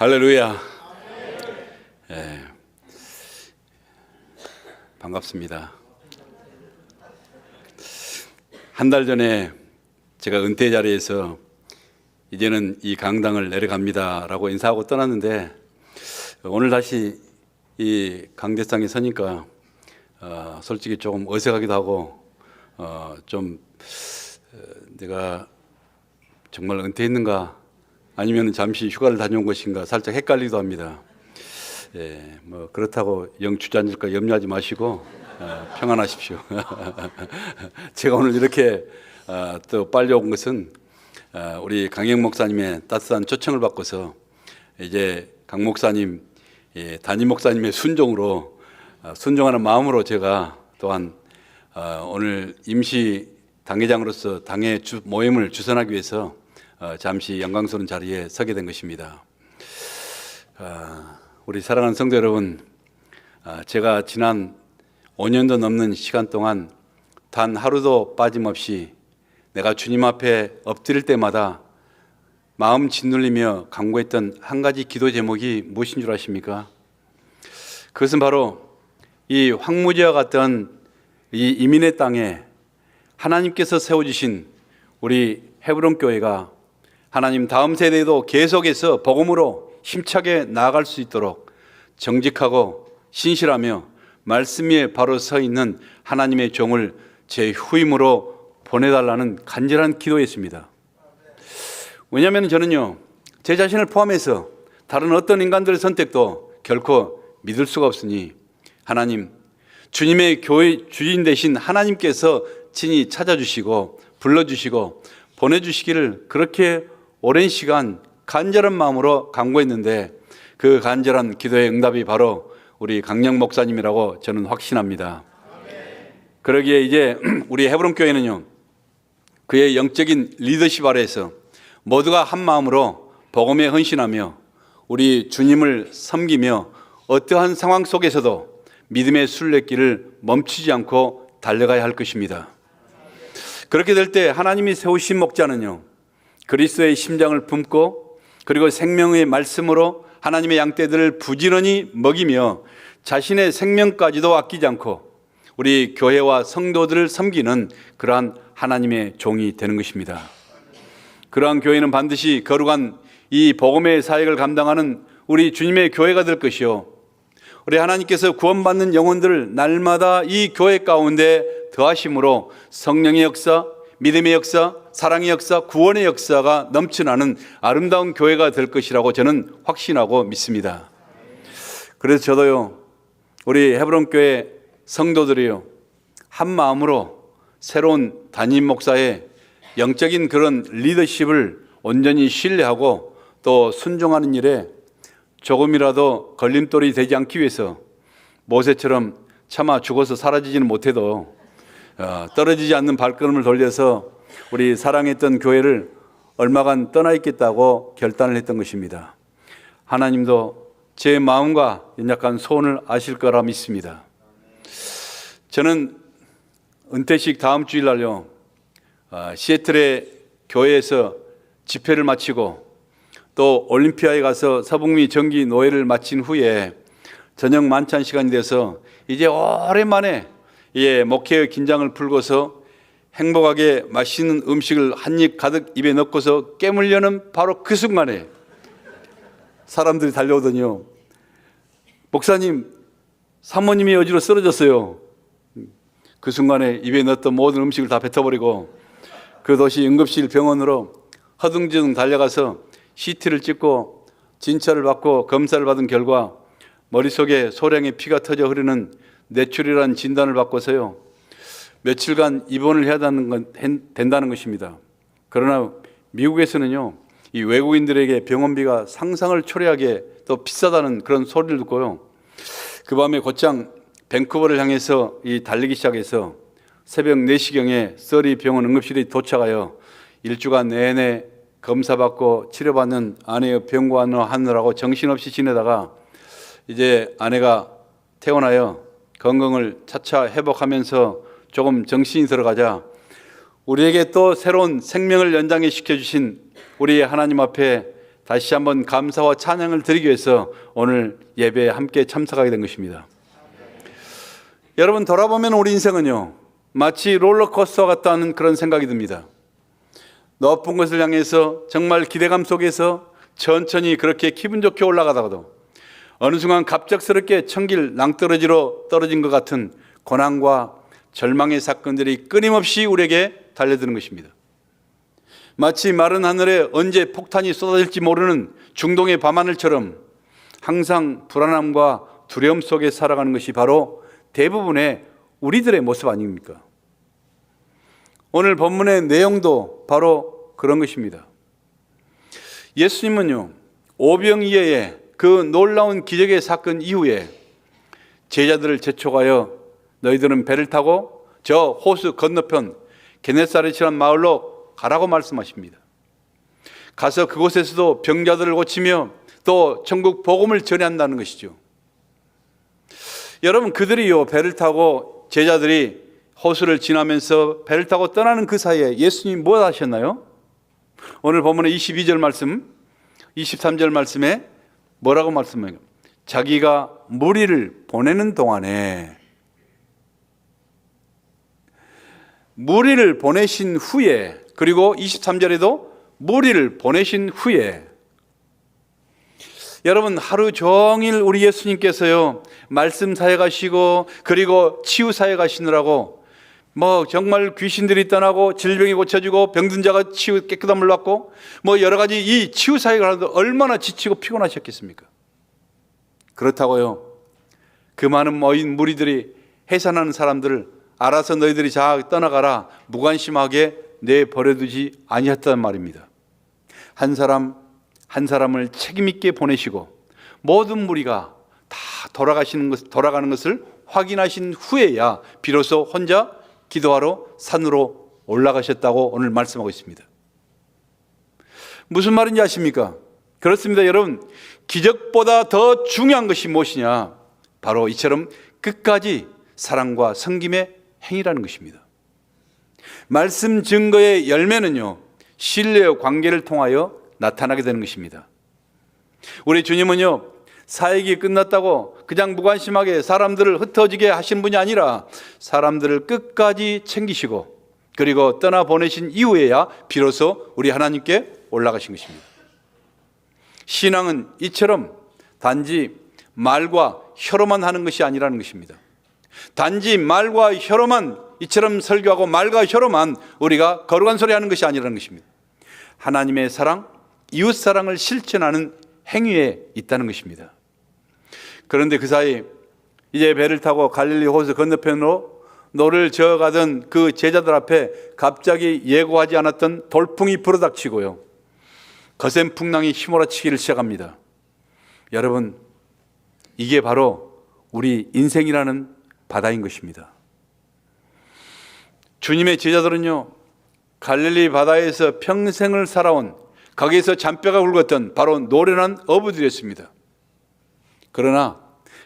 할렐루야. 예, 반갑습니다. 한 달 전에 제가 은퇴 자리에서 이제는 이 강당을 내려갑니다 라고 인사하고 떠났는데, 오늘 다시 이 강대상에 서니까 솔직히 조금 어색하기도 하고 내가 정말 은퇴했는가 아니면 잠시 휴가를 다녀온 것인가 살짝 헷갈리기도 합니다. 예, 뭐 그렇다고 영 주저앉을까 염려하지 마시고 평안하십시오. 제가 오늘 이렇게 또 빨리 온 것은 우리 강영 목사님의 따뜻한 초청을 받고서 이제 강 목사님, 담임 목사님의 순종하는 마음으로 제가 또한 오늘 임시 당회장으로서 당회 모임을 주선하기 위해서 잠시 영광스러운 자리에 서게 된 것입니다. 우리 사랑하는 성도 여러분, 제가 지난 5년도 넘는 시간 동안 단 하루도 빠짐없이 내가 주님 앞에 엎드릴 때마다 마음 짓눌리며 간구했던 한 가지 기도 제목이 무엇인 줄 아십니까? 그것은 바로 이 황무지와 같던 이 이민의 땅에 하나님께서 세워주신 우리 헤브론 교회가 하나님 다음 세대에도 계속해서 복음으로 힘차게 나아갈 수 있도록 정직하고 신실하며 말씀 위에 바로 서 있는 하나님의 종을 제 후임으로 보내달라는 간절한 기도였습니다. 왜냐하면 저는요, 제 자신을 포함해서 다른 어떤 인간들의 선택도 결코 믿을 수가 없으니 하나님, 주님의 교회 주인 되신 하나님께서 친히 찾아주시고 불러주시고 보내주시기를 그렇게 오랜 시간 간절한 마음으로 간구했는데, 그 간절한 기도의 응답이 바로 우리 강영 목사님이라고 저는 확신합니다. 그러기에 이제 우리 헤브론 교회는요, 그의 영적인 리더십 아래에서 모두가 한 마음으로 복음에 헌신하며 우리 주님을 섬기며 어떠한 상황 속에서도 믿음의 순례길을 멈추지 않고 달려가야 할 것입니다. 그렇게 될 때 하나님이 세우신 목자는요, 그리스도의 심장을 품고 그리고 생명의 말씀으로 하나님의 양떼들을 부지런히 먹이며 자신의 생명까지도 아끼지 않고 우리 교회와 성도들을 섬기는 그러한 하나님의 종이 되는 것입니다. 그러한 교회는 반드시 거룩한 이 복음의 사역을 감당하는 우리 주님의 교회가 될 것이요, 우리 하나님께서 구원받는 영혼들을 날마다 이 교회 가운데 더하심으로 성령의 역사, 믿음의 역사, 사랑의 역사, 구원의 역사가 넘쳐나는 아름다운 교회가 될 것이라고 저는 확신하고 믿습니다. 그래서 저도요, 우리 헤브론 교회 성도들이요, 한 마음으로 새로운 담임 목사의 영적인 그런 리더십을 온전히 신뢰하고 또 순종하는 일에 조금이라도 걸림돌이 되지 않기 위해서 모세처럼 차마 죽어서 사라지지는 못해도 떨어지지 않는 발걸음을 돌려서 우리 사랑했던 교회를 얼마간 떠나 있겠다고 결단을 했던 것입니다. 하나님도 제 마음과 연약한 소원을 아실 거라 믿습니다. 저는 은퇴식 다음 주일 날요, 시애틀의 교회에서 집회를 마치고 또 올림피아에 가서 서북미 정기 노회를 마친 후에 저녁 만찬 시간이 돼서 이제 오랜만에 목회의 긴장을 풀고서 행복하게 맛있는 음식을 한 입 가득 입에 넣고서 깨물려는 바로 그 순간에 사람들이 달려오더니요, 목사님, 사모님이 어지러 쓰러졌어요. 그 순간에 입에 넣었던 모든 음식을 다 뱉어버리고 그 도시 응급실 병원으로 허둥지둥 달려가서 CT를 찍고 진찰을 받고 검사를 받은 결과 머릿속에 소량의 피가 터져 흐르는 뇌출이라는 진단을 받고서요, 며칠간 입원을 해야 된다는 것입니다. 그러나 미국에서는요, 이 외국인들에게 병원비가 상상을 초래하게 또 비싸다는 그런 소리를 듣고요, 그 밤에 곧장 밴쿠버를 향해서 달리기 시작해서 새벽 4시경에 서리 병원 응급실에 도착하여 일주간 내내 검사받고 치료받는 아내의 병관을 하느라고 정신없이 지내다가 이제 아내가 퇴원하여 건강을 차차 회복하면서 조금 정신이 들어가자 우리에게 또 새로운 생명을 연장해 시켜주신 우리 하나님 앞에 다시 한번 감사와 찬양을 드리기 위해서 오늘 예배에 함께 참석하게 된 것입니다. 여러분, 돌아보면 우리 인생은요, 마치 롤러코스터 같다는 그런 생각이 듭니다. 높은 곳을 향해서 정말 기대감 속에서 천천히 그렇게 기분 좋게 올라가다가도 어느 순간 갑작스럽게 천길 낭떠러지로 떨어진 것 같은 고난과 절망의 사건들이 끊임없이 우리에게 달려드는 것입니다. 마치 마른 하늘에 언제 폭탄이 쏟아질지 모르는 중동의 밤하늘처럼 항상 불안함과 두려움 속에 살아가는 것이 바로 대부분의 우리들의 모습 아닙니까? 오늘 본문의 내용도 바로 그런 것입니다. 예수님은요, 오병이어의 그 놀라운 기적의 사건 이후에 제자들을 재촉하여 너희들은 배를 타고 저 호수 건너편 게네사렛이라는 마을로 가라고 말씀하십니다. 가서 그곳에서도 병자들을 고치며 또 천국 복음을 전한다는 것이죠. 여러분, 그들이요, 배를 타고 제자들이 호수를 지나면서 배를 타고 떠나는 그 사이에 예수님이 뭐 하셨나요? 오늘 본문의 22절 말씀, 23절 말씀에 뭐라고 말씀해요? 자기가 무리를 보내는 동안에, 무리를 보내신 후에, 그리고 23절에도 무리를 보내신 후에, 여러분, 하루 종일 우리 예수님께서요, 말씀 사에 가시고 그리고 치유 사에 가시느라고 정말 귀신들이 떠나고 질병이 고쳐지고 병든 자가 치유 깨끗한 물로 받고 여러 가지 이 치유 사에 가는데 얼마나 지치고 피곤하셨겠습니까? 그렇다고요, 그 많은 모인 무리들이 해산하는 사람들을 알아서 너희들이 자 떠나가라 무관심하게 내버려두지 아니했단 말입니다. 한 사람 한 사람을 책임 있게 보내시고 모든 무리가 다 돌아가는 것을 확인하신 후에야 비로소 혼자 기도하러 산으로 올라가셨다고 오늘 말씀하고 있습니다. 무슨 말인지 아십니까? 그렇습니다, 여러분. 기적보다 더 중요한 것이 무엇이냐? 바로 이처럼 끝까지 사랑과 섬김의 행위라는 것입니다. 말씀 증거의 열매는요, 신뢰의 관계를 통하여 나타나게 되는 것입니다. 우리 주님은요, 사역이 끝났다고 그냥 무관심하게 사람들을 흩어지게 하신 분이 아니라 사람들을 끝까지 챙기시고 그리고 떠나보내신 이후에야 비로소 우리 하나님께 올라가신 것입니다. 신앙은 이처럼 단지 말과 혀로만 하는 것이 아니라는 것입니다. 단지 말과 혀로만 이처럼 설교하고 말과 혀로만 우리가 거룩한 소리 하는 것이 아니라는 것입니다. 하나님의 사랑, 이웃 사랑을 실천하는 행위에 있다는 것입니다. 그런데 그 사이 이제 배를 타고 갈릴리 호수 건너편으로 노를 저어가던 그 제자들 앞에 갑자기 예고하지 않았던 돌풍이 불어닥치고요, 거센 풍랑이 휘몰아치기를 시작합니다. 여러분, 이게 바로 우리 인생이라는 바다인 것입니다. 주님의 제자들은요, 갈릴리 바다에서 평생을 살아온, 거기에서 잔뼈가 굵었던 바로 노련한 어부들이었습니다. 그러나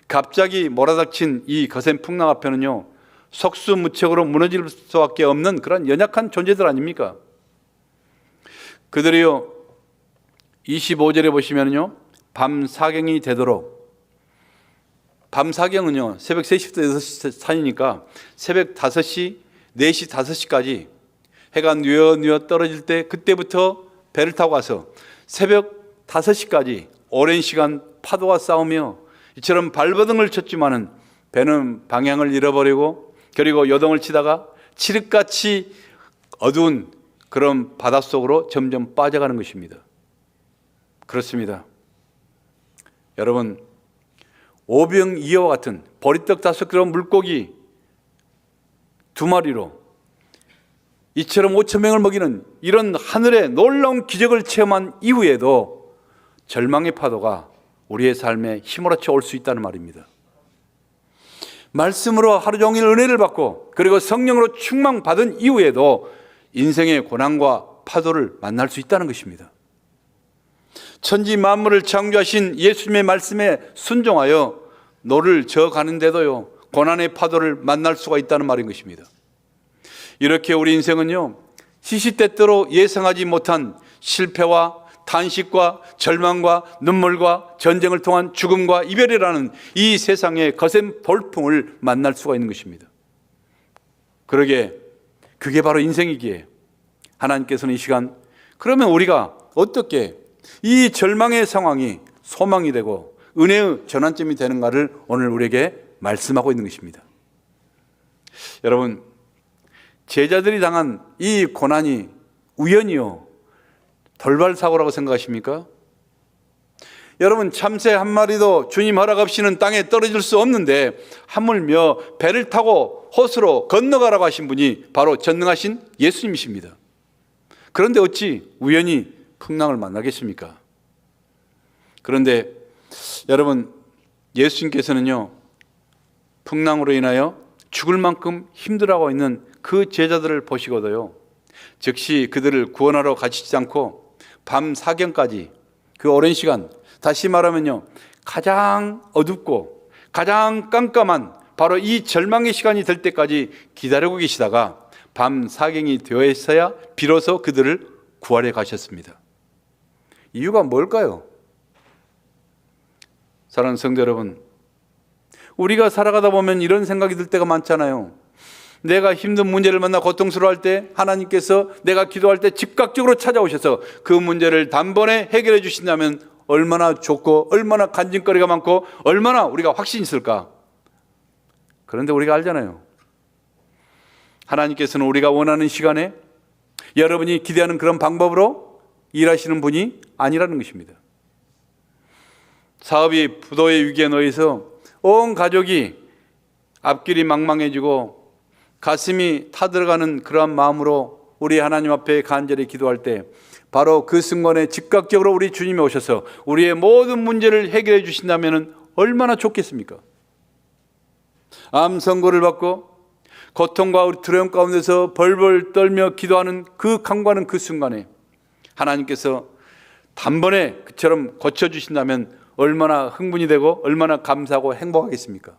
갑자기 몰아닥친 이 거센 풍랑 앞에는요, 속수무책으로 무너질 수밖에 없는 그런 연약한 존재들 아닙니까? 그들이요, 25절에 보시면요, 밤 사경이 되도록, 밤 사경은요, 새벽 3시부터 6시 사이니까 새벽 5시, 4시, 5시까지 해가 뉘어 떨어질 때 그때부터 배를 타고 가서 새벽 5시까지 오랜 시간 파도와 싸우며 이처럼 발버둥을 쳤지만은 배는 방향을 잃어버리고 그리고 요동을 치다가 칠흑같이 어두운 그런 바닷속으로 점점 빠져가는 것입니다. 그렇습니다. 여러분, 오병이어와 같은 보리떡 5그릇 물고기 2마리로 이처럼 5,000명을 먹이는 이런 하늘의 놀라운 기적을 체험한 이후에도 절망의 파도가 우리의 삶에 휘몰아쳐 올 수 있다는 말입니다. 말씀으로 하루 종일 은혜를 받고 그리고 성령으로 충만받은 이후에도 인생의 고난과 파도를 만날 수 있다는 것입니다. 천지 만물을 창조하신 예수님의 말씀에 순종하여 노를 저어가는데도요, 고난의 파도를 만날 수가 있다는 말인 것입니다. 이렇게 우리 인생은요, 시시때때로 예상하지 못한 실패와 탄식과 절망과 눈물과 전쟁을 통한 죽음과 이별이라는 이 세상의 거센 돌풍을 만날 수가 있는 것입니다. 그게 바로 인생이기에 하나님께서는 이 시간, 그러면 우리가 어떻게 이 절망의 상황이 소망이 되고 은혜의 전환점이 되는가를 오늘 우리에게 말씀하고 있는 것입니다. 여러분, 제자들이 당한 이 고난이 우연이요 돌발 사고라고 생각하십니까? 여러분, 참새 한 마리도 주님 허락 없이는 땅에 떨어질 수 없는데 하물며 배를 타고 호수로 건너가라고 하신 분이 바로 전능하신 예수님이십니다. 그런데 어찌 우연히 풍랑을 만나겠습니까? 그런데 여러분, 예수님께서는요, 풍랑으로 인하여 죽을 만큼 힘들어하고 있는 그 제자들을 보시고도요, 즉시 그들을 구원하러 가시지 않고 밤 사경까지 그 오랜 시간, 다시 말하면요, 가장 어둡고 가장 깜깜한 바로 이 절망의 시간이 될 때까지 기다리고 계시다가 밤 사경이 되어 있어야 비로소 그들을 구하러 가셨습니다. 이유가 뭘까요? 사랑하는 성도 여러분, 우리가 살아가다 보면 이런 생각이 들 때가 많잖아요. 내가 힘든 문제를 만나 고통스러워할 때 하나님께서 내가 기도할 때 즉각적으로 찾아오셔서 그 문제를 단번에 해결해 주신다면 얼마나 좋고 얼마나 간증거리가 많고 얼마나 우리가 확신이 있을까. 그런데 우리가 알잖아요. 하나님께서는 우리가 원하는 시간에 여러분이 기대하는 그런 방법으로 일하시는 분이 아니라는 것입니다. 사업이 부도의 위기에 놓여서 온 가족이 앞길이 망망해지고 가슴이 타들어가는 그러한 마음으로 우리 하나님 앞에 간절히 기도할 때 바로 그 순간에 즉각적으로 우리 주님이 오셔서 우리의 모든 문제를 해결해 주신다면 얼마나 좋겠습니까? 암 선고를 받고 고통과 두려움 가운데서 벌벌 떨며 기도하는 그 간과하는 그 순간에 하나님께서 단번에 그처럼 고쳐주신다면 얼마나 흥분이 되고 얼마나 감사하고 행복하겠습니까?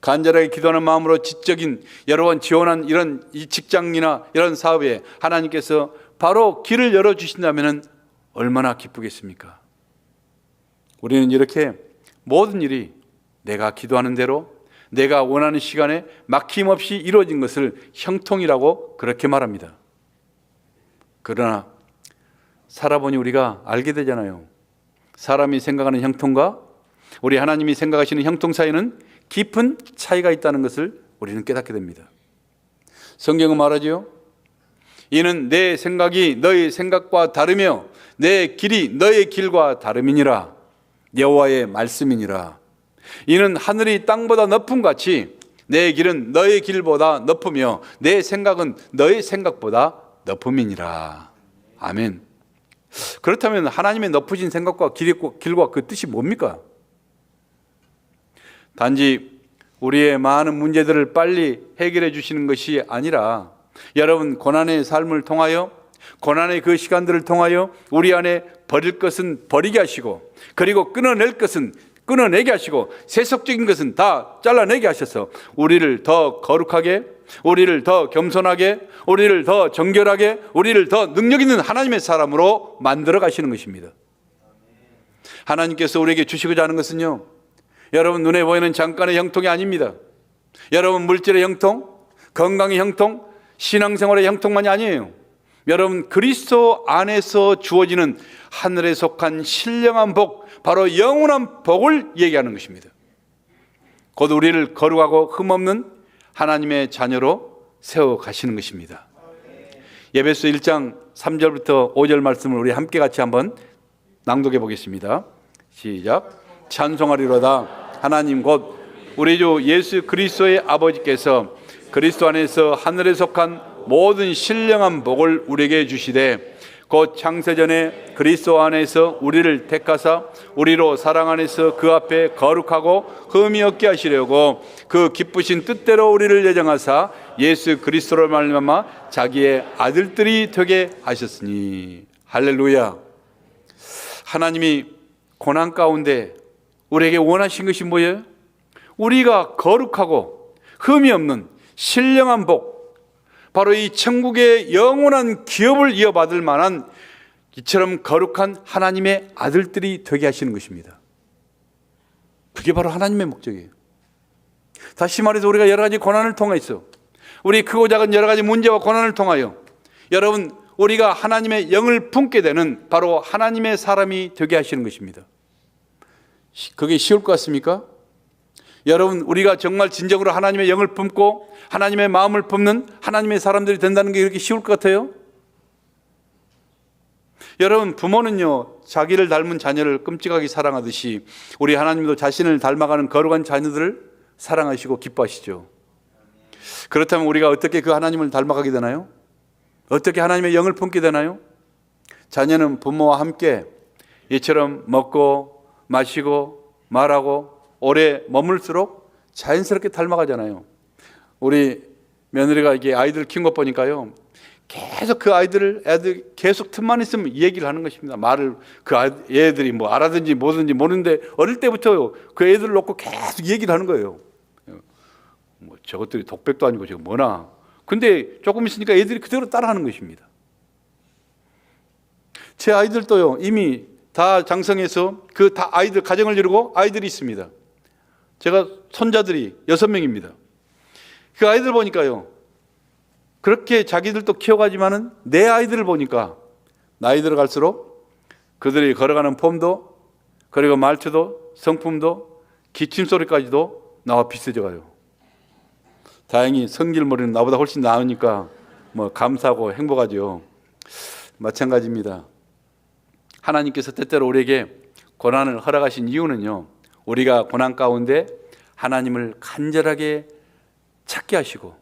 간절하게 기도하는 마음으로 지적인 여러 번 지원한 이런 이 직장이나 이런 사업에 하나님께서 바로 길을 열어주신다면 얼마나 기쁘겠습니까? 우리는 이렇게 모든 일이 내가 기도하는 대로 내가 원하는 시간에 막힘없이 이루어진 것을 형통이라고 그렇게 말합니다. 그러나 살아보니 우리가 알게 되잖아요. 사람이 생각하는 형통과 우리 하나님이 생각하시는 형통 사이는 깊은 차이가 있다는 것을 우리는 깨닫게 됩니다. 성경은 말하죠. 이는 내 생각이 너의 생각과 다르며 내 길이 너의 길과 다름이니라. 여호와의 말씀이니라. 이는 하늘이 땅보다 높음 같이 내 길은 너의 길보다 높으며 내 생각은 너의 생각보다 높음이니라. 아멘. 그렇다면 하나님의 높으신 생각과 길과 그 뜻이 뭡니까? 단지 우리의 많은 문제들을 빨리 해결해 주시는 것이 아니라 여러분 고난의 삶을 통하여 고난의 그 시간들을 통하여 우리 안에 버릴 것은 버리게 하시고 그리고 끊어낼 것은 끊어내게 하시고 세속적인 것은 다 잘라내게 하셔서 우리를 더 거룩하게, 우리를 더 겸손하게, 우리를 더 정결하게, 우리를 더 능력 있는 하나님의 사람으로 만들어 가시는 것입니다. 하나님께서 우리에게 주시고자 하는 것은요, 여러분 눈에 보이는 잠깐의 형통이 아닙니다. 여러분 물질의 형통, 건강의 형통, 신앙생활의 형통만이 아니에요. 여러분 그리스도 안에서 주어지는 하늘에 속한 신령한 복, 바로 영원한 복을 얘기하는 것입니다. 곧 우리를 거룩하고 흠없는 하나님의 자녀로 세워가시는 것입니다. 에베소 1장 3절부터 5절 말씀을 우리 함께 같이 한번 낭독해 보겠습니다. 시작. 찬송하리로다. 하나님 곧 우리 주 예수 그리스도의 아버지께서 그리스도 안에서 하늘에 속한 모든 신령한 복을 우리에게 주시되 곧 창세전에 그리스도 안에서 우리를 택하사 우리로 사랑 안에서 그 앞에 거룩하고 흠이 없게 하시려고 그 기쁘신 뜻대로 우리를 예정하사 예수 그리스도로 말미암아 자기의 아들들이 되게 하셨으니. 할렐루야. 하나님이 고난 가운데 우리에게 원하신 것이 뭐예요? 우리가 거룩하고 흠이 없는 신령한 복, 바로 이 천국의 영원한 기업을 이어받을 만한 이처럼 거룩한 하나님의 아들들이 되게 하시는 것입니다. 그게 바로 하나님의 목적이에요. 다시 말해서 우리가 여러 가지 고난을 통해서, 우리 크고 작은 여러 가지 문제와 고난을 통하여 여러분 우리가 하나님의 영을 품게 되는 바로 하나님의 사람이 되게 하시는 것입니다. 그게 쉬울 것 같습니까? 여러분 우리가 정말 진정으로 하나님의 영을 품고 하나님의 마음을 품는 하나님의 사람들이 된다는 게 이렇게 쉬울 것 같아요? 여러분 부모는요 자기를 닮은 자녀를 끔찍하게 사랑하듯이 우리 하나님도 자신을 닮아가는 거룩한 자녀들을 사랑하시고 기뻐하시죠. 그렇다면 우리가 어떻게 그 하나님을 닮아가게 되나요? 어떻게 하나님의 영을 품게 되나요? 자녀는 부모와 함께 이처럼 먹고 마시고 말하고 오래 머물수록 자연스럽게 닮아가잖아요. 우리 며느리가 이게 아이들 키운 것 보니까요 계속 그 애들 계속 틈만 있으면 이 얘기를 하는 것입니다. 말을 애들이 뭐 알아든지 뭐든지 모르는데 어릴 때부터 그 애들을 놓고 계속 얘기를 하는 거예요. 뭐 저것들이 독백도 아니고 저거 뭐나. 근데 조금 있으니까 애들이 그대로 따라하는 것입니다. 제 아이들도요 이미 다 장성해서 그 다 아이들 가정을 이루고 아이들이 있습니다. 제가 손자들이 6명입니다. 그 아이들 보니까요 그렇게 자기들도 키워가지만은 내 아이들을 보니까 나이 들어갈수록 그들이 걸어가는 폼도 그리고 말투도 성품도 기침소리까지도 나와 비슷해져 가요. 다행히 성질머리는 나보다 훨씬 나으니까 뭐 감사하고 행복하죠. 마찬가지입니다. 하나님께서 때때로 우리에게 고난을 허락하신 이유는요 우리가 고난 가운데 하나님을 간절하게 찾게 하시고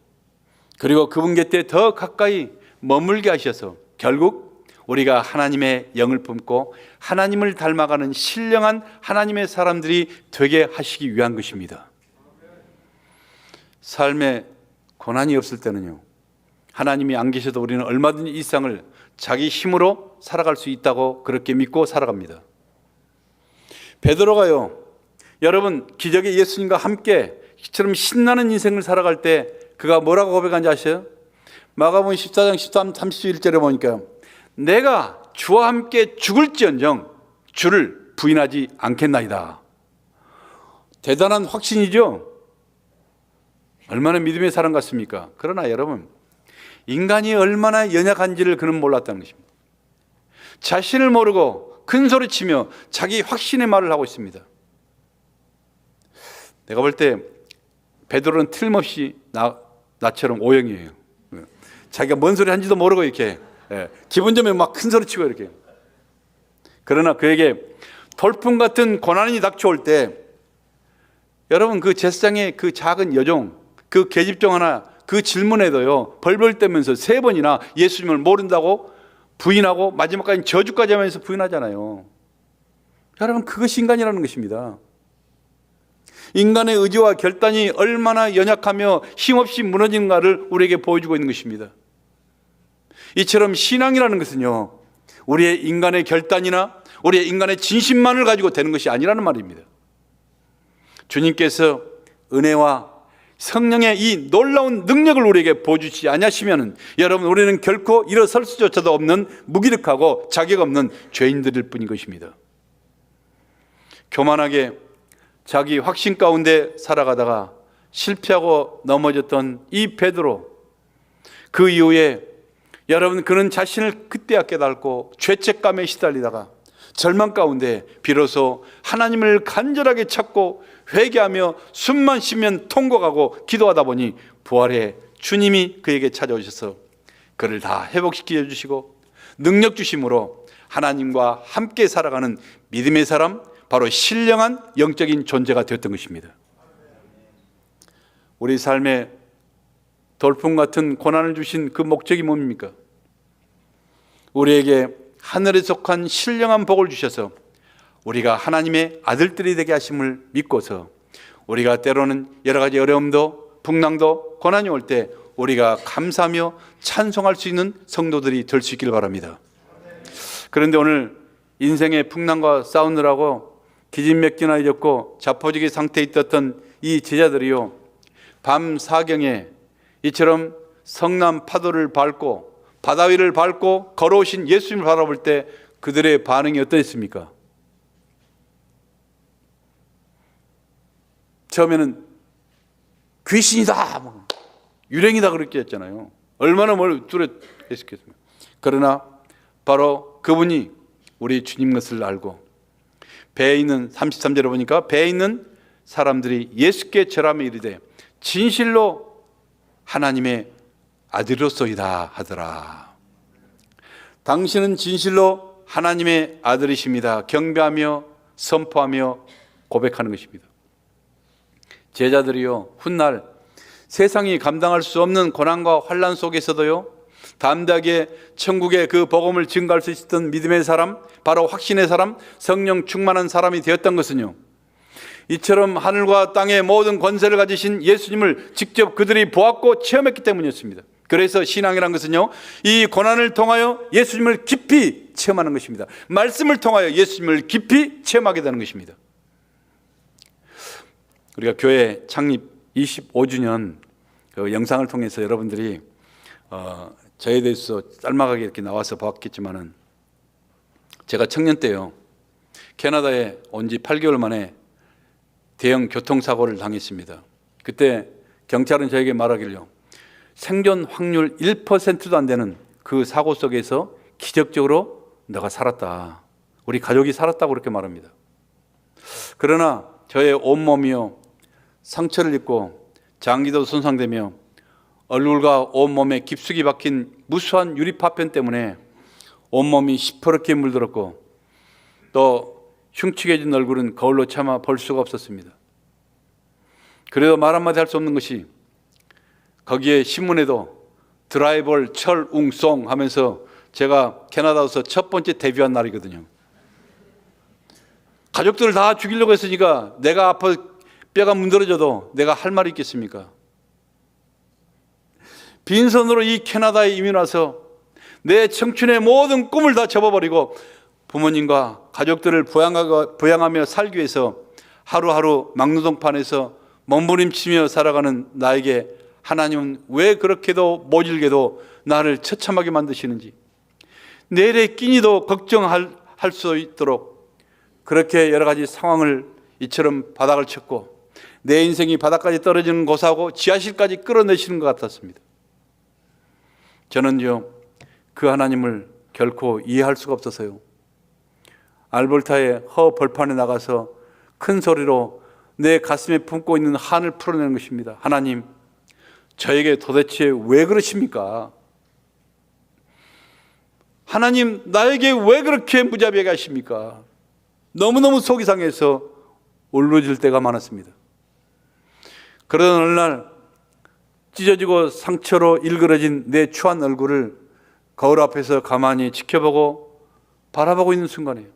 그리고 그분 곁에 더 가까이 머물게 하셔서 결국 우리가 하나님의 영을 품고 하나님을 닮아가는 신령한 하나님의 사람들이 되게 하시기 위한 것입니다. 삶에 고난이 없을 때는요 하나님이 안 계셔도 우리는 얼마든지 이 세상을 자기 힘으로 살아갈 수 있다고 그렇게 믿고 살아갑니다. 베드로가요 여러분 기적의 예수님과 함께 이처럼 신나는 인생을 살아갈 때 그가 뭐라고 고백한지 아세요? 마가복음 14장 13, 31절에 보니까 내가 주와 함께 죽을지언정 주를 부인하지 않겠나이다. 대단한 확신이죠. 얼마나 믿음의 사람 같습니까? 그러나 여러분 인간이 얼마나 연약한지를 그는 몰랐다는 것입니다. 자신을 모르고 큰 소리치며 자기 확신의 말을 하고 있습니다. 내가 볼 때 베드로는 틀림없이 나처럼 O형이에요. 자기가 뭔 소리 한지도 모르고 이렇게 기분 좋으면 막 큰 소리 치고 이렇게. 그러나 그에게 돌풍 같은 고난이 닥쳐올 때 여러분 그 제사장의 그 작은 여종 그 계집종 하나 그 질문에도요 벌벌 떨면서 3번이나 예수님을 모른다고 부인하고 마지막까지 저주까지 하면서 부인하잖아요. 여러분 그것이 인간이라는 것입니다. 인간의 의지와 결단이 얼마나 연약하며 힘없이 무너지는가를 우리에게 보여주고 있는 것입니다. 이처럼 신앙이라는 것은요 우리의 인간의 결단이나 우리의 인간의 진심만을 가지고 되는 것이 아니라는 말입니다. 주님께서 은혜와 성령의 이 놀라운 능력을 우리에게 보여주지 아니하시면 여러분 우리는 결코 일어설 수조차도 없는 무기력하고 자격 없는 죄인들일 뿐인 것입니다. 교만하게 자기 확신 가운데 살아가다가 실패하고 넘어졌던 이 베드로, 그 이후에 여러분 그는 자신을 그때야 깨닫고 죄책감에 시달리다가 절망 가운데 비로소 하나님을 간절하게 찾고 회개하며 숨만 쉬면 통곡하고 기도하다 보니 부활의 주님이 그에게 찾아오셔서 그를 다 회복시켜 주시고 능력 주심으로 하나님과 함께 살아가는 믿음의 사람, 바로 신령한 영적인 존재가 되었던 것입니다. 우리 삶에 돌풍 같은 고난을 주신 그 목적이 뭡니까? 우리에게 하늘에 속한 신령한 복을 주셔서 우리가 하나님의 아들들이 되게 하심을 믿고서 우리가 때로는 여러 가지 어려움도 풍랑도 고난이 올 때 우리가 감사하며 찬송할 수 있는 성도들이 될 수 있기를 바랍니다. 그런데 오늘 인생의 풍랑과 싸우느라고 기진맥진하게 졌고 자포지기 상태에 있었던 이 제자들이요 밤 사경에 이처럼 성남 파도를 밟고 바다 위를 밟고 걸어오신 예수님을 바라볼 때 그들의 반응이 어떠했습니까? 처음에는 귀신이다, 유령이다 그렇게 했잖아요. 얼마나 뚜렷했겠습니까? 그러나 바로 그분이 우리 주님 것을 알고 배에 있는 33절에 보니까 배에 있는 사람들이 예수께 절하며 이르되 진실로 하나님의 아들이로소이다 하더라. 당신은 진실로 하나님의 아들이십니다. 경배하며 선포하며 고백하는 것입니다. 제자들이요, 훗날 세상이 감당할 수 없는 고난과 환난 속에서도요 담대하게 천국의 그 복음을 증거할 수 있었던 믿음의 사람, 바로 확신의 사람, 성령 충만한 사람이 되었던 것은요, 이처럼 하늘과 땅의 모든 권세를 가지신 예수님을 직접 그들이 보았고 체험했기 때문이었습니다. 그래서 신앙이란 것은요, 이 고난을 통하여 예수님을 깊이 체험하는 것입니다. 말씀을 통하여 예수님을 깊이 체험하게 되는 것입니다. 우리가 교회 창립 25주년 그 영상을 통해서 여러분들이 저에 대해서 짤막하게 이렇게 나와서 봤겠지만은, 제가 청년 때요 캐나다에 온 지 8개월 만에 대형 교통사고를 당했습니다. 그때 경찰은 저에게 말하길요, 생존 확률 1%도 안 되는 그 사고 속에서 기적적으로 너가 살았다, 우리 가족이 살았다고 그렇게 말합니다. 그러나 저의 온몸이요 상처를 입고 장기도 손상되며 얼굴과 온몸에 깊숙이 박힌 무수한 유리 파편 때문에 온몸이 시퍼렇게 물들었고, 또 흉측해진 얼굴은 거울로 차마 볼 수가 없었습니다. 그래도 말 한마디 할 수 없는 것이, 거기에 신문에도 드라이벌 철웅송 하면서 제가 캐나다에서 첫 번째 데뷔한 날이거든요. 가족들을 다 죽이려고 했으니까 내가 아파 뼈가 문드러져도 내가 할 말이 있겠습니까? 빈손으로 이 캐나다에 이민 와서 내 청춘의 모든 꿈을 다 접어버리고 부모님과 가족들을 부양하며 살기 위해서 하루하루 막노동판에서 몸부림치며 살아가는 나에게 하나님은 왜 그렇게도 모질게도 나를 처참하게 만드시는지, 내일의 끼니도 걱정할 수 있도록 그렇게 여러 가지 상황을 이처럼 바닥을 쳤고, 내 인생이 바닥까지 떨어지는 고사하고 지하실까지 끌어내시는 것 같았습니다. 저는요 그 하나님을 결코 이해할 수가 없어서요, 알berta의 허 벌판에 나가서 큰 소리로 내 가슴에 품고 있는 한을 풀어내는 것입니다. 하나님, 저에게 도대체 왜 그러십니까? 하나님, 나에게 왜 그렇게 무자비하게 하십니까? 너무너무 속이 상해서 울부짖을 때가 많았습니다. 그러던 어느 날 찢어지고 상처로 일그러진 내 추한 얼굴을 거울 앞에서 가만히 지켜보고 바라보고 있는 순간에,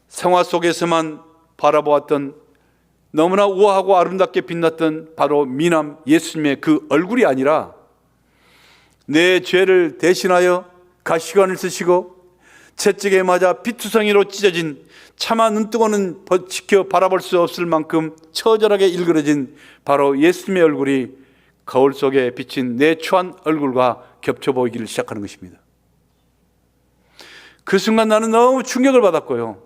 생화 속에서만 바라보았던 너무나 우아하고 아름답게 빛났던 바로 미남 예수님의 그 얼굴이 아니라, 내 죄를 대신하여 가시관을 쓰시고 채찍에 맞아 피투성이로 찢어진, 차마 눈뜨고는 지켜 바라볼 수 없을 만큼 처절하게 일그러진 바로 예수님의 얼굴이 거울 속에 비친 내 추한 얼굴과 겹쳐 보이기를 시작하는 것입니다. 그 순간 나는 너무 충격을 받았고요,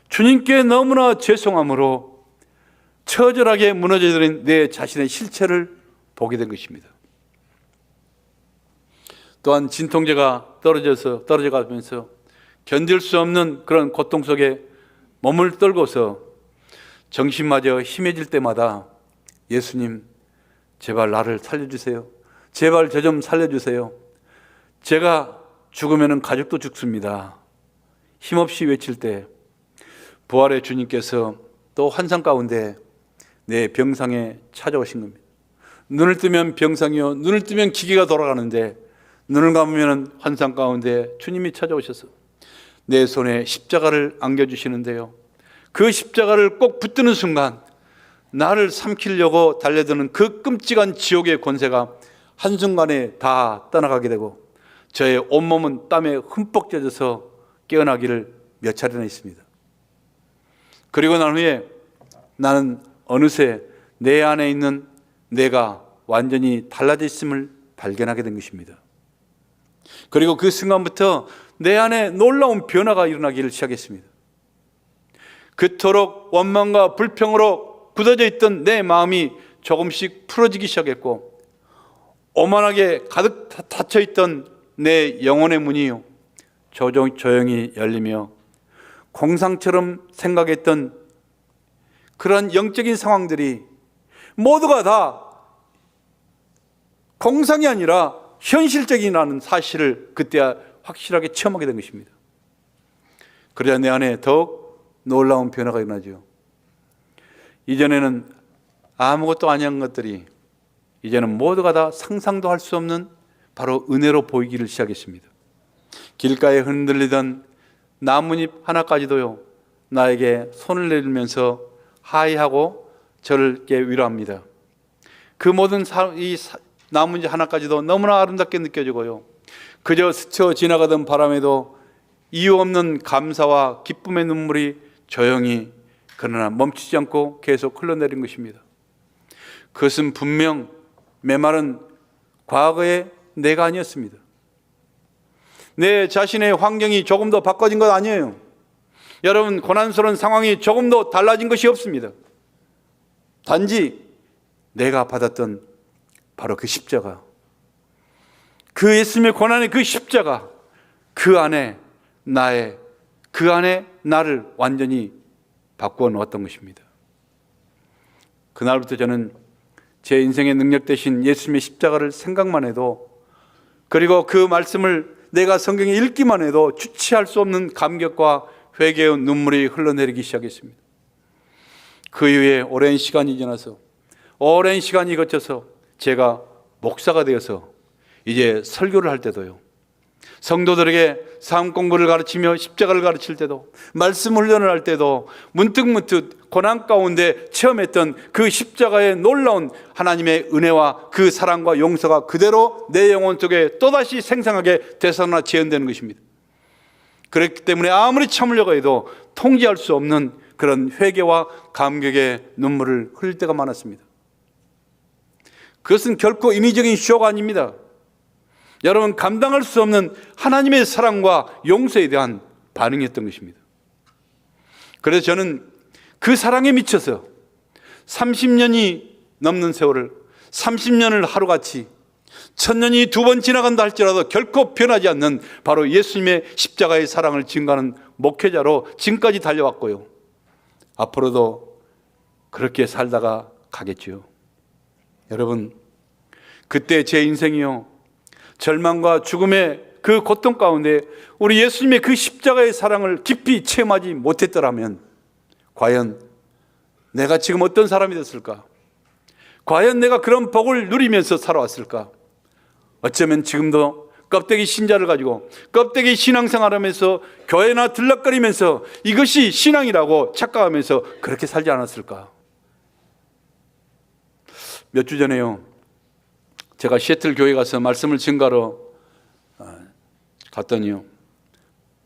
주님께 너무나 죄송함으로 처절하게 무너져버린 내 자신의 실체를 보게 된 것입니다. 또한 진통제가 떨어져가면서 견딜 수 없는 그런 고통 속에 몸을 떨고서 정신마저 희미해질 때마다, 예수님, 제발 나를 살려주세요. 제발 저 좀 살려주세요. 제가 죽으면 가족도 죽습니다. 힘없이 외칠 때 부활의 주님께서 또 환상 가운데 내 병상에 찾아오신 겁니다. 눈을 뜨면 병상이요, 눈을 뜨면 기계가 돌아가는데, 눈을 감으면 환상 가운데 주님이 찾아오셔서 내 손에 십자가를 안겨주시는데요, 그 십자가를 꼭 붙드는 순간 나를 삼키려고 달려드는 그 끔찍한 지옥의 권세가 한순간에 다 떠나가게 되고, 저의 온몸은 땀에 흠뻑 젖어서 깨어나기를 몇 차례나 있습니다. 그리고 난 후에 나는 어느새 내 안에 있는 내가 완전히 달라져 있음을 발견하게 된 것입니다. 그리고 그 순간부터 내 안에 놀라운 변화가 일어나기를 시작했습니다. 그토록 원망과 불평으로 굳어져 있던 내 마음이 조금씩 풀어지기 시작했고, 오만하게 가득 닫혀 있던 내 영혼의 문이 조용히 열리며, 공상처럼 생각했던 그런 영적인 상황들이 모두가 다 공상이 아니라 현실적이라는 사실을 그때 확실하게 체험하게 된 것입니다. 그래야 내 안에 더욱 놀라운 변화가 일어나죠. 이전에는 아무것도 아니한 것들이 이제는 모두가 다 상상도 할 수 없는 바로 은혜로 보이기를 시작했습니다. 길가에 흔들리던 나뭇잎 하나까지도요, 나에게 손을 내밀면서 하이하고 저를 위로합니다. 그 모든 이 나뭇잎 하나까지도 너무나 아름답게 느껴지고요, 그저 스쳐 지나가던 바람에도 이유 없는 감사와 기쁨의 눈물이 조용히 그러나 멈추지 않고 계속 흘러내린 것입니다. 그것은 분명 메마른 과거의 내가 아니었습니다. 내 자신의 환경이 조금 더 바꿔진 것 아니에요. 여러분, 고난스러운 상황이 조금 더 달라진 것이 없습니다. 단지 내가 받았던 바로 그 십자가, 그 예수님의 고난의 그 십자가, 그 안에 나를 완전히 바꾸어 놓았던 것입니다. 그날부터 저는 제 인생의 능력 대신 예수님의 십자가를 생각만 해도, 그리고 그 말씀을 내가 성경에 읽기만 해도 주체할 수 없는 감격과 회개의 눈물이 흘러내리기 시작했습니다. 그 이후에 오랜 시간이 지나서, 오랜 시간이 거쳐서 제가 목사가 되어서 이제 설교를 할 때도요, 성도들에게 삶 공부를 가르치며 십자가를 가르칠 때도, 말씀 훈련을 할 때도 문득문득 고난 가운데 체험했던 그 십자가의 놀라운 하나님의 은혜와 그 사랑과 용서가 그대로 내 영혼 속에 또다시 생생하게 되살아나 재현되는 것입니다. 그렇기 때문에 아무리 참으려고 해도 통제할 수 없는 그런 회개와 감격의 눈물을 흘릴 때가 많았습니다. 그것은 결코 인위적인 쇼가 아닙니다. 여러분, 감당할 수 없는 하나님의 사랑과 용서에 대한 반응이었던 것입니다. 그래서 저는 그 사랑에 미쳐서 30년이 넘는 세월을, 30년을 하루같이, 1000년이 2번 지나간다 할지라도 결코 변하지 않는 바로 예수님의 십자가의 사랑을 증거하는 목회자로 지금까지 달려왔고요, 앞으로도 그렇게 살다가 가겠지요. 여러분, 그때 제 인생이요, 절망과 죽음의 그 고통 가운데 우리 예수님의 그 십자가의 사랑을 깊이 체험하지 못했더라면 과연 내가 지금 어떤 사람이 됐을까? 과연 내가 그런 복을 누리면서 살아왔을까? 어쩌면 지금도 껍데기 신자를 가지고 껍데기 신앙생활하면서 교회나 들락거리면서 이것이 신앙이라고 착각하면서 그렇게 살지 않았을까? 몇 주 전에요, 제가 시애틀 교회 가서 말씀을 증가하러 갔더니요,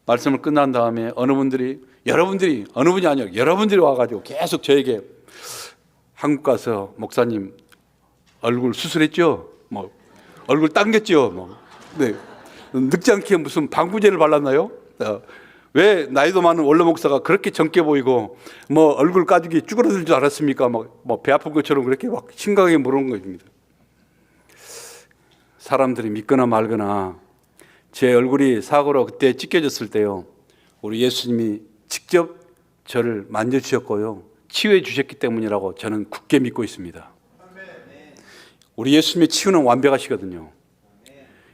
말씀을 끝난 다음에 어느 분이 아니라 여러분들이 와가지고 계속 저에게, 한국 가서 목사님 얼굴 수술했죠? 얼굴 당겼죠? 네. 늙지 않게 무슨 방부제를 발랐나요? 왜 나이도 많은 원로 목사가 그렇게 젊게 보이고 얼굴 가죽이 쭈그러들 줄 알았습니까? 배 아픈 것처럼 그렇게 막 심각하게 물은 것입니다. 사람들이 믿거나 말거나 제 얼굴이 사고로 그때 찢겨졌을 때요, 우리 예수님이 직접 저를 만져주셨고요, 치유해 주셨기 때문이라고 저는 굳게 믿고 있습니다. 우리 예수님의 치유는 완벽하시거든요.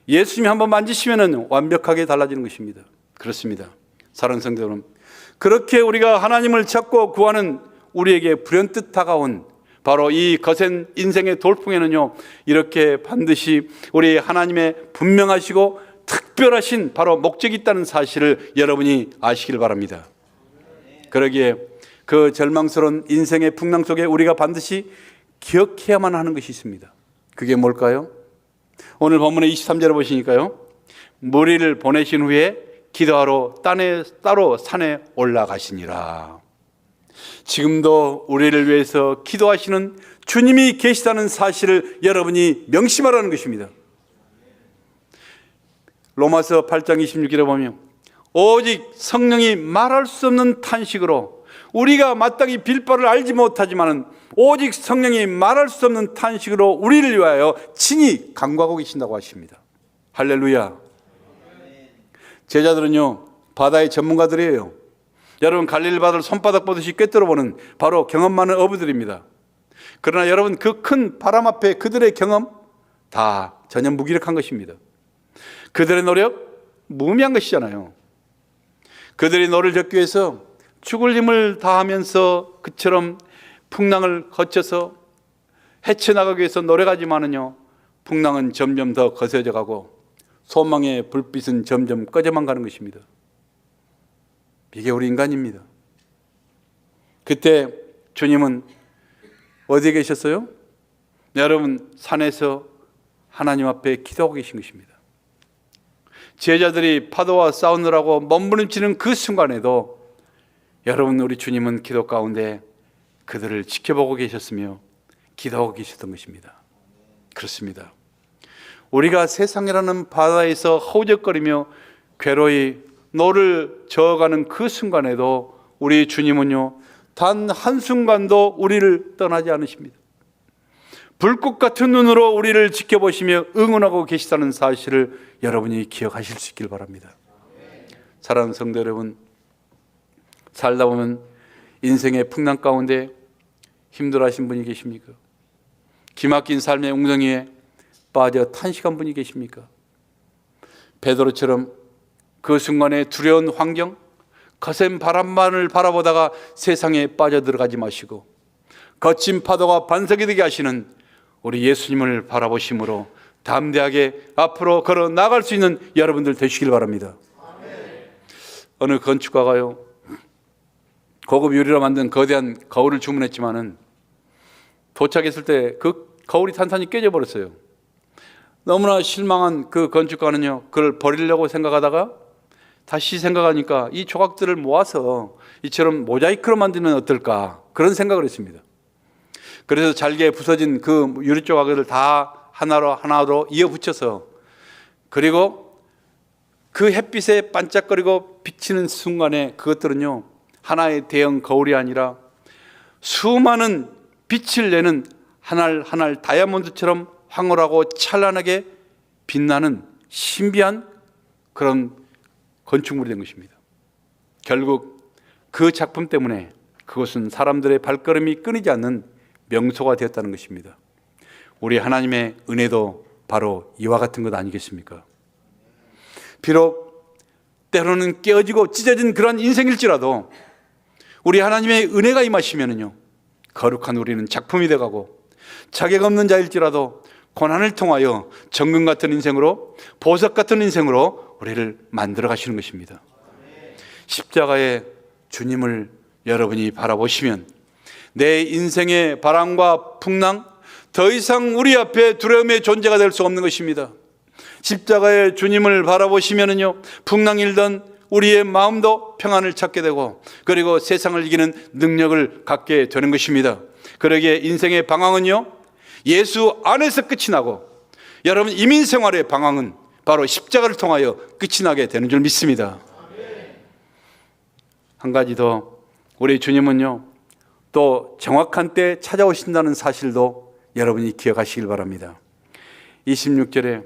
예수님이 한번 만지시면 완벽하게 달라지는 것입니다. 그렇습니다. 사랑하는 성도 여러분, 그렇게 우리가 하나님을 찾고 구하는 우리에게 불현듯 다가온 바로 이 거센 인생의 돌풍에는요, 이렇게 반드시 우리 하나님의 분명하시고 특별하신 바로 목적이 있다는 사실을 여러분이 아시길 바랍니다. 그러기에 그 절망스러운 인생의 풍랑 속에 우리가 반드시 기억해야만 하는 것이 있습니다. 그게 뭘까요? 오늘 본문의 23절을 보시니까요, 무리를 보내신 후에 기도하러 따로 산에 올라가시니라. 지금도 우리를 위해서 기도하시는 주님이 계시다는 사실을 여러분이 명심하라는 것입니다. 로마서 8장 26절에 보면 오직 성령이 말할 수 없는 탄식으로 우리가 마땅히 빌 바를 알지 못하지만은 오직 성령이 말할 수 없는 탄식으로 우리를 위하여 친히 간구하고 계신다고 하십니다. 할렐루야. 제자들은요 바다의 전문가들이에요. 여러분 갈릴리 바다를 손바닥 보듯이 꿰뚫어보는 바로 경험 많은 어부들입니다. 그러나 여러분 그 큰 바람 앞에 그들의 경험 다 전혀 무기력한 것입니다. 그들의 노력 무의미한 것이잖아요. 그들이 노를 젓기 위해서 죽을 힘을 다하면서 그처럼 풍랑을 거쳐서 헤쳐나가기 위해서 노력하지만은요 풍랑은 점점 더 거세져 가고 소망의 불빛은 점점 꺼져만 가는 것입니다. 이게 우리 인간입니다. 그때 주님은 어디에 계셨어요? 여러분 산에서 하나님 앞에 기도하고 계신 것입니다. 제자들이 파도와 싸우느라고 몸부림치는 그 순간에도 여러분 우리 주님은 기도 가운데 그들을 지켜보고 계셨으며 기도하고 계셨던 것입니다. 그렇습니다. 우리가 세상이라는 바다에서 허우적거리며 괴로이 노를 저어가는 그 순간에도 우리 주님은요 단 한순간도 우리를 떠나지 않으십니다. 불꽃 같은 눈으로 우리를 지켜보시며 응원하고 계시다는 사실을 여러분이 기억하실 수 있길 바랍니다. 사랑하는 성도 여러분, 살다 보면 인생의 풍랑 가운데 힘들어하신 분이 계십니까? 기막힌 삶의 웅덩이에 빠져 탄식한 분이 계십니까? 베드로처럼 그 순간에 두려운 환경, 거센 바람만을 바라보다가 세상에 빠져들어가지 마시고 거친 파도가 반석이 되게 하시는 우리 예수님을 바라보심으로 담대하게 앞으로 걸어 나갈 수 있는 여러분들 되시길 바랍니다. 어느 건축가가요 고급 유리로 만든 거대한 거울을 주문했지만은 도착했을 때 그 거울이 탄탄히 깨져 버렸어요. 너무나 실망한 그 건축가는요 그걸 버리려고 생각하다가 다시 생각하니까 이 조각들을 모아서 이처럼 모자이크로 만들면 어떨까 그런 생각을 했습니다. 그래서 잘게 부서진 그 유리 조각을 다 하나로 이어 붙여서 그리고 그 햇빛에 반짝거리고 비치는 순간에 그것들은요 하나의 대형 거울이 아니라 수많은 빛을 내는 하나하나 다이아몬드처럼 황홀하고 찬란하게 빛나는 신비한 그런 건축물이 된 것입니다. 결국 그 작품 때문에 그것은 사람들의 발걸음이 끊이지 않는 명소가 되었다는 것입니다. 우리 하나님의 은혜도 바로 이와 같은 것 아니겠습니까? 비록 때로는 깨어지고 찢어진 그런 인생일지라도 우리 하나님의 은혜가 임하시면은요 거룩한 우리는 작품이 되어가고 자격 없는 자일지라도 고난을 통하여 정금 같은 인생으로 보석 같은 인생으로 우리를 만들어 가시는 것입니다. 십자가의 주님을 여러분이 바라보시면 내 인생의 바람과 풍랑 더 이상 우리 앞에 두려움의 존재가 될 수 없는 것입니다. 십자가의 주님을 바라보시면은요 풍랑 일던 우리의 마음도 평안을 찾게 되고 그리고 세상을 이기는 능력을 갖게 되는 것입니다. 그러기에 인생의 방황은요 예수 안에서 끝이 나고 여러분 이민생활의 방황은 바로 십자가를 통하여 끝이 나게 되는 줄 믿습니다. 한 가지 더, 우리 주님은요 또 정확한 때 찾아오신다는 사실도 여러분이 기억하시길 바랍니다. 26절에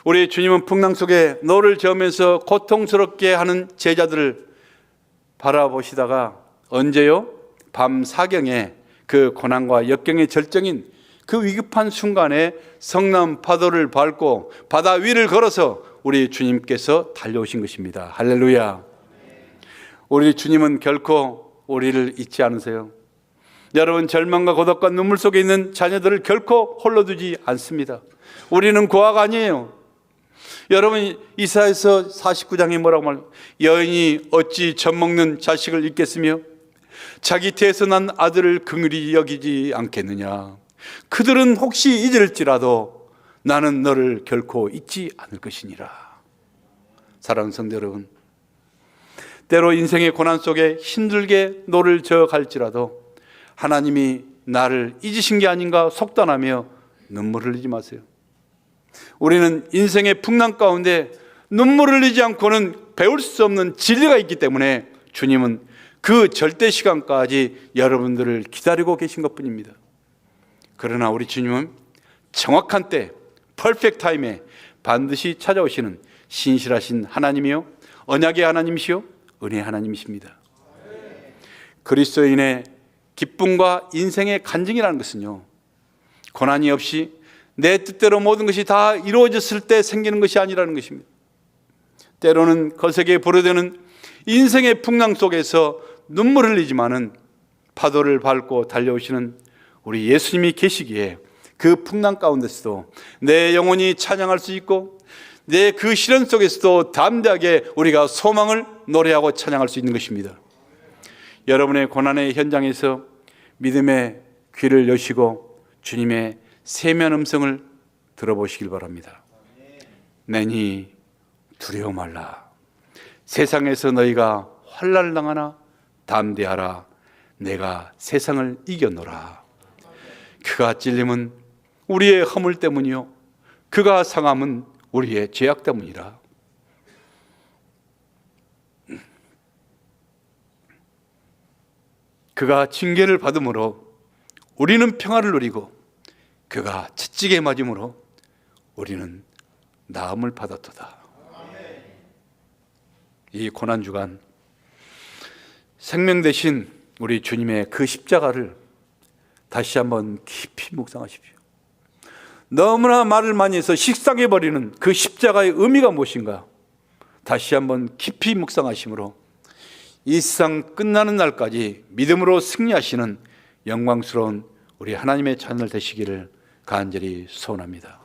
우리 주님은 풍랑 속에 노를 저으면서 고통스럽게 하는 제자들을 바라보시다가 언제요? 밤 사경에 그 고난과 역경의 절정인 그 위급한 순간에 성남 파도를 밟고 바다 위를 걸어서 우리 주님께서 달려오신 것입니다. 할렐루야. 우리 주님은 결코 우리를 잊지 않으세요. 여러분 절망과 고독과 눈물 속에 있는 자녀들을 결코 홀로 두지 않습니다. 우리는 고아가 아니에요. 여러분 이사야서 49장에 뭐라고 말해요? 여인이 어찌 젖먹는 자식을 잊겠으며 자기 태에서 난 아들을 긍휼히 여기지 않겠느냐. 그들은 혹시 잊을지라도 나는 너를 결코 잊지 않을 것이니라. 사랑하는 성도 여러분, 때로 인생의 고난 속에 힘들게 노를 저어갈지라도 하나님이 나를 잊으신 게 아닌가 속단하며 눈물을 흘리지 마세요. 우리는 인생의 풍랑 가운데 눈물을 흘리지 않고는 배울 수 없는 진리가 있기 때문에 주님은 그 절대 시간까지 여러분들을 기다리고 계신 것뿐입니다. 그러나 우리 주님은 정확한 때, 퍼펙트 타임에 반드시 찾아오시는 신실하신 하나님이요, 언약의 하나님이시요, 은혜의 하나님이십니다. 그리스도인의 기쁨과 인생의 간증이라는 것은요, 고난이 없이 내 뜻대로 모든 것이 다 이루어졌을 때 생기는 것이 아니라는 것입니다. 때로는 거세게 불어대는 인생의 풍랑 속에서 눈물을 흘리지만은 파도를 밟고 달려오시는 우리 예수님이 계시기에 그 풍랑 가운데서도 내 영혼이 찬양할 수 있고 내 그 시련 속에서도 담대하게 우리가 소망을 노래하고 찬양할 수 있는 것입니다. 여러분의 고난의 현장에서 믿음의 귀를 여시고 주님의 세미한 음성을 들어보시길 바랍니다. 내니 두려워 말라. 세상에서 너희가 환난을 당하나 담대하라. 내가 세상을 이겨노라. 그가 찔림은 우리의 허물 때문이요, 그가 상함은 우리의 죄악 때문이라. 그가 징계를 받음으로 우리는 평화를 누리고 그가 채찍에 맞음으로 우리는 나음을 받았도다. 이 고난주간 생명 대신 우리 주님의 그 십자가를 다시 한번 깊이 묵상하십시오. 너무나 말을 많이 해서 식상해버리는 그 십자가의 의미가 무엇인가 다시 한번 깊이 묵상하심으로 이 세상 끝나는 날까지 믿음으로 승리하시는 영광스러운 우리 하나님의 자녀들 되시기를 간절히 소원합니다.